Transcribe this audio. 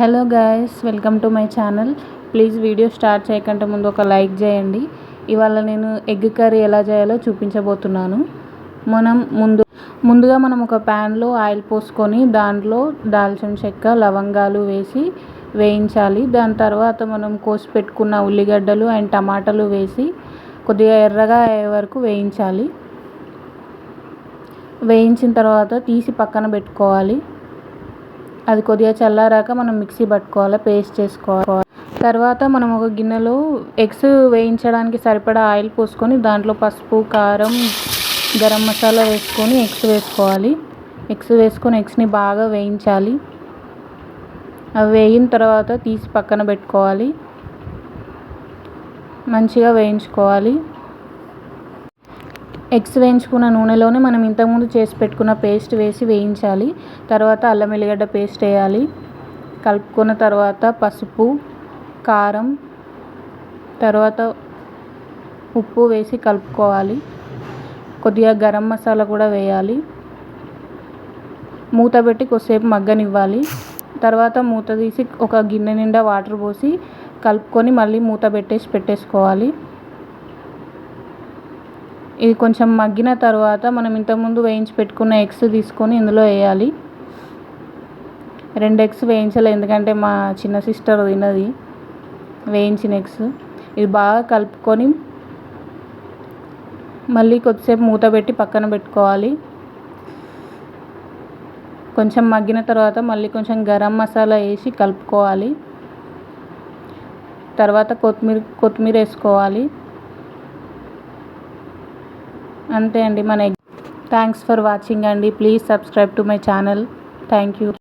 Hello guys, welcome to my channel. Please video start చేయకంటే ముందు ఒక లైక్ చేయండి. ఇవాళ నేను ఎగ్ కర్రీ ఎలా చేయాలో చూపించబోతున్నాను. ముందుగా మనం ఒక ప్యాన్లో ఆయిల్ పోసుకొని దాంట్లో దాల్చిన చెక్క, లవంగాలు వేసి వేయించాలి. దాని తర్వాత మనం కోసి పెట్టుకున్న ఉల్లిగడ్డలు అండ్ టమాటాలు వేసి కొద్దిగా ఎర్రగా అయ్యే వరకు వేయించాలి. వేయించిన తర్వాత తీసి పక్కన పెట్టుకోవాలి. అది కొద్దిగా చల్లారాక మనం మిక్సీ పట్టుకోవాలి, పేస్ట్ చేసుకోవాలి. తర్వాత మనం ఒక గిన్నెలో ఎగ్స్ వేయించడానికి సరిపడా ఆయిల్ పోసుకొని దాంట్లో పసుపు, కారం, గరం మసాలా వేసుకొని ఎగ్స్ వేసుకోవాలి. ఎగ్స్ని బాగా వేయించాలి. అవి వేగిన తర్వాత తీసి పక్కన పెట్టుకోవాలి. మంచిగా వేయించుకోవాలి. ఎగ్స్ వేయించుకున్న నూనెలోనే మనం ఇంతకుముందు చేసి పెట్టుకున్న పేస్ట్ వేసి వేయించాలి. తర్వాత అల్లం వెల్లిగడ్డ పేస్ట్ వేయాలి. కలుపుకున్న తర్వాత పసుపు, కారం, తర్వాత ఉప్పు వేసి కలుపుకోవాలి. కొద్దిగా గరం మసాలా కూడా వేయాలి. మూత పెట్టి కొద్దిసేపు మగ్గనివ్వాలి. తర్వాత మూత తీసి ఒక గిన్నె నిండా వాటర్ పోసి కలుపుకొని మళ్ళీ మూత పెట్టేసుకోవాలి. ఇది కొంచెం మగ్గిన తర్వాత మనం ఇంతకుముందు వేయించి పెట్టుకున్న ఎగ్స్ తీసుకొని ఇందులో వేయాలి. 2 ఎగ్స్ వేయించాలి, ఎందుకంటే మా చిన్న సిస్టర్ తినది వేయించిన ఎగ్స్. ఇది బాగా కలుపుకొని మళ్ళీ కొద్దిసేపు మూత పెట్టి పక్కన పెట్టుకోవాలి. కొంచెం మగ్గిన తర్వాత మళ్ళీ కొంచెం గరం మసాలా వేసి కలుపుకోవాలి. తర్వాత కొత్తిమీర వేసుకోవాలి. అంతే అండి మన ఎగ్. థ్యాంక్స్ ఫర్ వాచింగ్ అండి. Please subscribe to my channel. Thank you.